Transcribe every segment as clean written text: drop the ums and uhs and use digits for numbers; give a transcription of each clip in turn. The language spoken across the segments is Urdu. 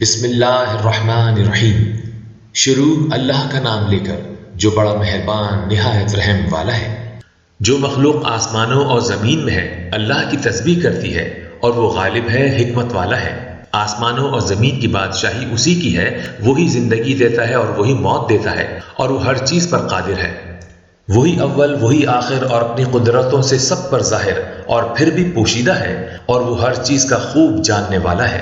بسم اللہ الرحمن الرحیم۔ شروع اللہ کا نام لے کر جو بڑا مہربان نہایت رحم والا ہے۔ جو مخلوق آسمانوں اور زمین میں ہے اللہ کی تسبیح کرتی ہے اور وہ غالب ہے، حکمت والا ہے۔ آسمانوں اور زمین کی بادشاہی اسی کی ہے، وہی زندگی دیتا ہے اور وہی موت دیتا ہے اور وہ ہر چیز پر قادر ہے۔ وہی اول وہی آخر اور اپنی قدرتوں سے سب پر ظاہر اور پھر بھی پوشیدہ ہے اور وہ ہر چیز کا خوب جاننے والا ہے۔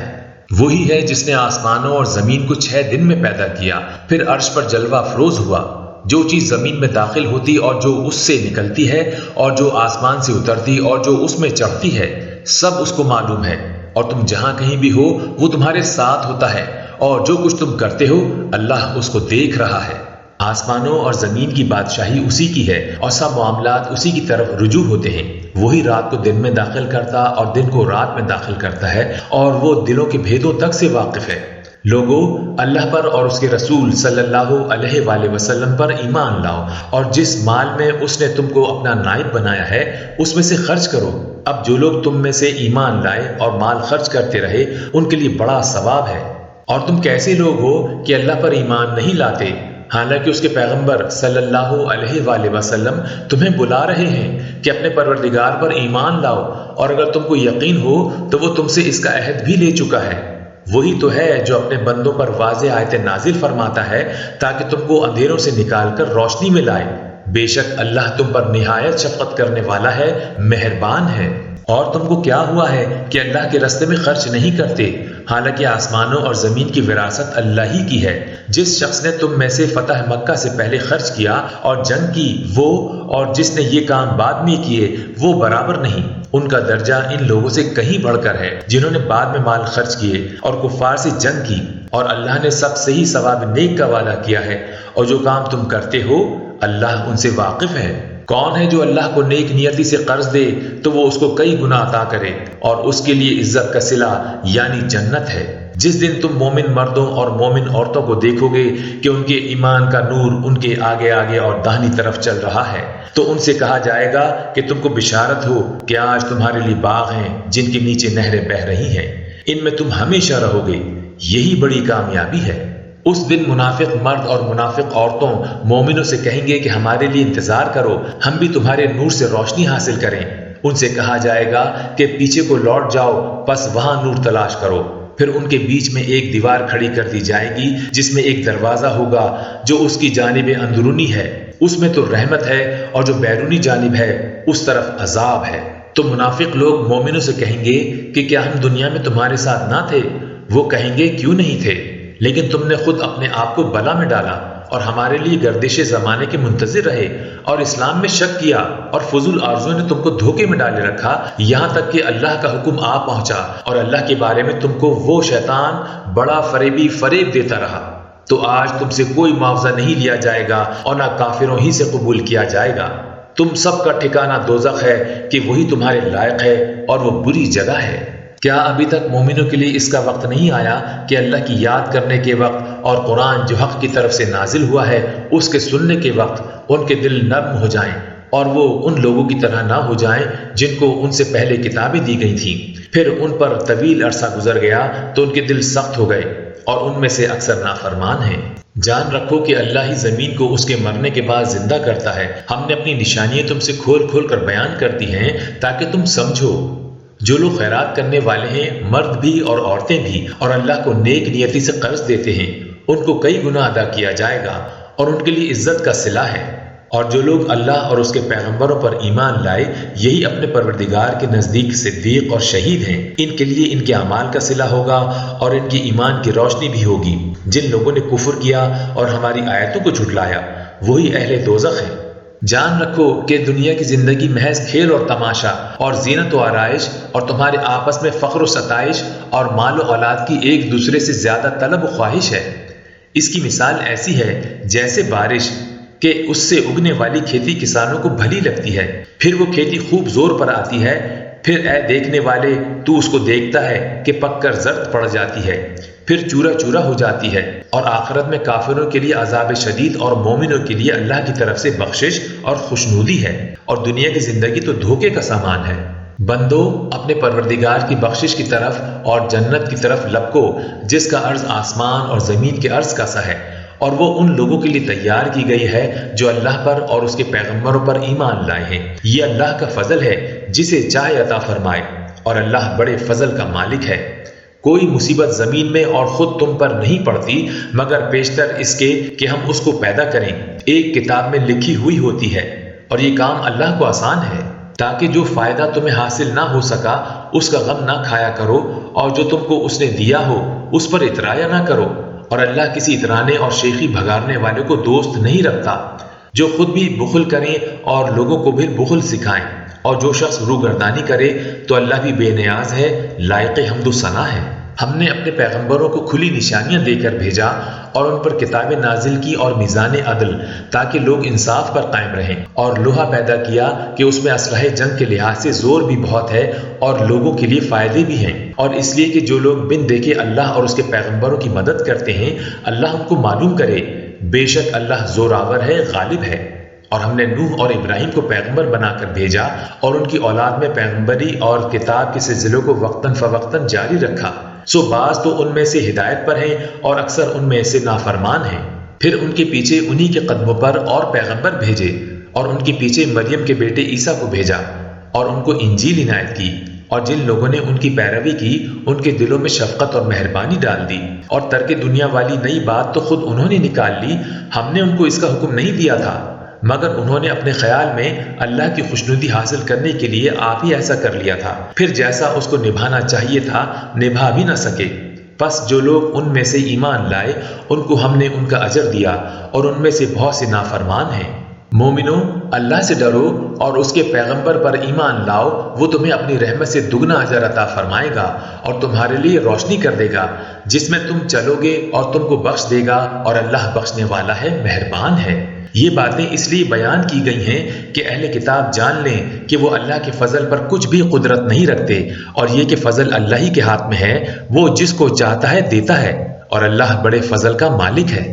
وہی ہے جس نے آسمانوں اور زمین کو 6 دن میں پیدا کیا، پھر عرش پر جلوہ افروز ہوا۔ جو چیز زمین میں داخل ہوتی اور جو اس سے نکلتی ہے اور جو آسمان سے اترتی اور جو اس میں چڑھتی ہے، سب اس کو معلوم ہے، اور تم جہاں کہیں بھی ہو وہ تمہارے ساتھ ہوتا ہے، اور جو کچھ تم کرتے ہو اللہ اس کو دیکھ رہا ہے۔ آسمانوں اور زمین کی بادشاہی اسی کی ہے اور سب معاملات اسی کی طرف رجوع ہوتے ہیں۔ وہی رات کو دن میں داخل کرتا اور دن کو رات میں داخل کرتا ہے، اور وہ دلوں کے بھیدوں تک سے واقف ہے۔ لوگو، اللہ پر اور اس کے رسول صلی اللہ علیہ وآلہ وسلم پر ایمان لاؤ، اور جس مال میں اس نے تم کو اپنا نائب بنایا ہے اس میں سے خرچ کرو۔ اب جو لوگ تم میں سے ایمان لائے اور مال خرچ کرتے رہے ان کے لیے بڑا ثواب ہے۔ اور تم کیسے لوگ ہو کہ اللہ پر ایمان نہیں لاتے، حالانکہ اس کے پیغمبر صلی اللہ علیہ وآلہ وسلم تمہیں بلا رہے ہیں کہ اپنے پروردگار پر ایمان لاؤ، اور اگر تم کو یقین ہو تو وہ تم سے اس کا عہد بھی لے چکا ہے۔ وہی تو ہے جو اپنے بندوں پر واضح آیتیں نازل فرماتا ہے تاکہ تم کو اندھیروں سے نکال کر روشنی میں لائے۔ بے شک اللہ تم پر نہایت شفقت کرنے والا ہے، مہربان ہے۔ اور تم کو کیا ہوا ہے کہ اللہ کے راستے میں خرچ نہیں کرتے، حالانکہ آسمانوں اور زمین کی وراثت اللہ ہی کی ہے۔ جس شخص نے تم میں سے فتح مکہ سے پہلے خرچ کیا اور جنگ کی، وہ اور جس نے یہ کام بعد میں کیے وہ برابر نہیں۔ ان کا درجہ ان لوگوں سے کہیں بڑھ کر ہے جنہوں نے بعد میں مال خرچ کیے اور کفار سے جنگ کی، اور اللہ نے سب سے ہی ثواب نیک کا وعدہ کیا ہے، اور جو کام تم کرتے ہو اللہ ان سے واقف ہے۔ کون ہے جو اللہ کو نیک نیتی سے قرض دے تو وہ اس کو کئی گنا عطا کرے، اور اس کے لیے عزت کا صلہ یعنی جنت ہے۔ جس دن تم مومن مردوں اور مومن عورتوں کو دیکھو گے کہ ان کے ایمان کا نور ان کے آگے آگے اور داہنی طرف چل رہا ہے، تو ان سے کہا جائے گا کہ تم کو بشارت ہو کہ آج تمہارے لیے باغ ہیں جن کے نیچے نہریں بہہ رہی ہیں، ان میں تم ہمیشہ رہو گے، یہی بڑی کامیابی ہے۔ اس دن منافق مرد اور منافق عورتوں مومنوں سے کہیں گے کہ ہمارے لیے انتظار کرو، ہم بھی تمہارے نور سے روشنی حاصل کریں۔ ان سے کہا جائے گا کہ پیچھے کو لوٹ جاؤ، پس وہاں نور تلاش کرو۔ پھر ان کے بیچ میں ایک دیوار کھڑی کر دی جائے گی جس میں ایک دروازہ ہوگا جو اس کی جانب اندرونی ہے، اس میں تو رحمت ہے، اور جو بیرونی جانب ہے اس طرف عذاب ہے۔ تو منافق لوگ مومنوں سے کہیں گے کہ کیا ہم دنیا میں تمہارے ساتھ نہ تھے؟ وہ کہیں گے کیوں نہیں تھے، لیکن تم نے خود اپنے آپ کو بلا میں ڈالا اور ہمارے لیے گردش زمانے کے منتظر رہے، اور اسلام میں شک کیا، اور فضول آرزوؤں نے تم کو دھوکے میں ڈالے رکھا، یہاں تک کہ اللہ کا حکم آ پہنچا اور اللہ کے بارے میں تم کو وہ شیطان بڑا فریبی فریب دیتا رہا۔ تو آج تم سے کوئی معاوضہ نہیں لیا جائے گا اور نہ کافروں ہی سے قبول کیا جائے گا۔ تم سب کا ٹھکانہ دوزخ ہے کہ وہی تمہارے لائق ہے، اور وہ بری جگہ ہے۔ کیا ابھی تک مومنوں کے لیے اس کا وقت نہیں آیا کہ اللہ کی یاد کرنے کے وقت اور قرآن جو حق کی طرف سے نازل ہوا ہے اس کے سننے کے وقت ان کے دل نرم ہو جائیں، اور وہ ان لوگوں کی طرح نہ ہو جائیں جن کو ان سے پہلے کتابیں دی گئی تھیں، پھر ان پر طویل عرصہ گزر گیا تو ان کے دل سخت ہو گئے، اور ان میں سے اکثر نافرمان ہیں۔ جان رکھو کہ اللہ ہی زمین کو اس کے مرنے کے بعد زندہ کرتا ہے۔ ہم نے اپنی نشانیاں تم سے کھول کھول کر بیان کر دی ہیں تاکہ تم سمجھو۔ جو لوگ خیرات کرنے والے ہیں، مرد بھی اور عورتیں بھی، اور اللہ کو نیک نیتی سے قرض دیتے ہیں، ان کو کئی گنا ادا کیا جائے گا اور ان کے لیے عزت کا صلہ ہے۔ اور جو لوگ اللہ اور اس کے پیغمبروں پر ایمان لائے، یہی اپنے پروردگار کے نزدیک صدیق اور شہید ہیں، ان کے لیے ان کے اعمال کا صلہ ہوگا اور ان کی ایمان کی روشنی بھی ہوگی۔ جن لوگوں نے کفر کیا اور ہماری آیتوں کو جھٹلایا وہی اہل دوزخ ہیں۔ جان رکھو کہ دنیا کی زندگی محض کھیل اور تماشا اور زینت و آرائش اور تمہارے آپس میں فخر و ستائش اور مال و اولاد کی ایک دوسرے سے زیادہ طلب و خواہش ہے۔ اس کی مثال ایسی ہے جیسے بارش کہ اس سے اگنے والی کھیتی کسانوں کو بھلی لگتی ہے، پھر وہ کھیتی خوب زور پر آتی ہے، پھر اے دیکھنے والے تو اس کو دیکھتا ہے کہ پک کر زرد پڑ جاتی ہے، پھر چورا چورا ہو جاتی ہے، اور آخرت میں کافروں کے لیے عذاب شدید اور مومنوں کے لیے اللہ کی طرف سے بخشش اور خوشنودی ہے، اور دنیا کی زندگی تو دھوکے کا سامان ہے۔ بندو اپنے پروردگار کی بخشش کی طرف اور جنت کی طرف لپکو جس کا عرض آسمان اور زمین کے عرض کا سا ہے، اور وہ ان لوگوں کے لیے تیار کی گئی ہے جو اللہ پر اور اس کے پیغمبروں پر ایمان لائے ہیں۔ یہ اللہ کا فضل ہے جسے چاہے عطا فرمائے، اور اللہ بڑے فضل کا مالک ہے۔ کوئی مصیبت زمین میں اور خود تم پر نہیں پڑتی مگر پیشتر اس کے کہ ہم اس کو پیدا کریں، ایک کتاب میں لکھی ہوئی ہوتی ہے، اور یہ کام اللہ کو آسان ہے، تاکہ جو فائدہ تمہیں حاصل نہ ہو سکا اس کا غم نہ کھایا کرو، اور جو تم کو اس نے دیا ہو اس پر اترایا نہ کرو، اور اللہ کسی اترانے اور شیخی بھگارنے والے کو دوست نہیں رکھتا۔ جو خود بھی بخل کریں اور لوگوں کو بھی بخل سکھائیں، اور جو شخص روگردانی کرے تو اللہ بھی بے نیاز ہے، لائق حمد و ثنا ہے۔ ہم نے اپنے پیغمبروں کو کھلی نشانیاں دے کر بھیجا اور ان پر کتابیں نازل کی اور میزان عدل، تاکہ لوگ انصاف پر قائم رہیں، اور لوہا پیدا کیا کہ اس میں اسلحہ جنگ کے لحاظ سے زور بھی بہت ہے اور لوگوں کے لیے فائدے بھی ہیں، اور اس لیے کہ جو لوگ بن دیکھے اللہ اور اس کے پیغمبروں کی مدد کرتے ہیں اللہ ان کو معلوم کرے۔ بے شک اللہ زوراور ہے، غالب ہے۔ اور ہم نے نوح اور ابراہیم کو پیغمبر بنا کر بھیجا اور ان کی اولاد میں پیغمبری اور کتاب کے سلسلوں کو وقتاً فوقتاً جاری رکھا، سو بعض تو ان میں سے ہدایت پر ہیں اور اکثر ان میں سے نافرمان ہیں۔ پھر ان کے پیچھے انہی کے قدموں پر اور پیغمبر بھیجے، اور ان کے پیچھے مریم کے بیٹے عیسیٰ کو بھیجا، اور ان کو انجیل عنایت کی، اور جن لوگوں نے ان کی پیروی کی ان کے دلوں میں شفقت اور مہربانی ڈال دی، اور ترک دنیا والی نئی بات تو خود انہوں نے نکال لی، ہم نے ان کو اس کا حکم نہیں دیا تھا، مگر انہوں نے اپنے خیال میں اللہ کی خوشنودی حاصل کرنے کے لیے آپ ہی ایسا کر لیا تھا، پھر جیسا اس کو نبھانا چاہیے تھا نبھا بھی نہ سکے۔ پس جو لوگ ان میں سے ایمان لائے ان کو ہم نے ان کا اجر دیا، اور ان میں سے بہت سے نافرمان ہیں۔ مومنو، اللہ سے ڈرو اور اس کے پیغمبر پر ایمان لاؤ، وہ تمہیں اپنی رحمت سے دگنا اجر عطا فرمائے گا اور تمہارے لیے روشنی کر دے گا جس میں تم چلو گے، اور تم کو بخش دے گا، اور اللہ بخشنے والا ہے، مہربان ہے۔ یہ باتیں اس لیے بیان کی گئی ہیں کہ اہل کتاب جان لیں کہ وہ اللہ کے فضل پر کچھ بھی قدرت نہیں رکھتے، اور یہ کہ فضل اللہ ہی کے ہاتھ میں ہے، وہ جس کو چاہتا ہے دیتا ہے، اور اللہ بڑے فضل کا مالک ہے۔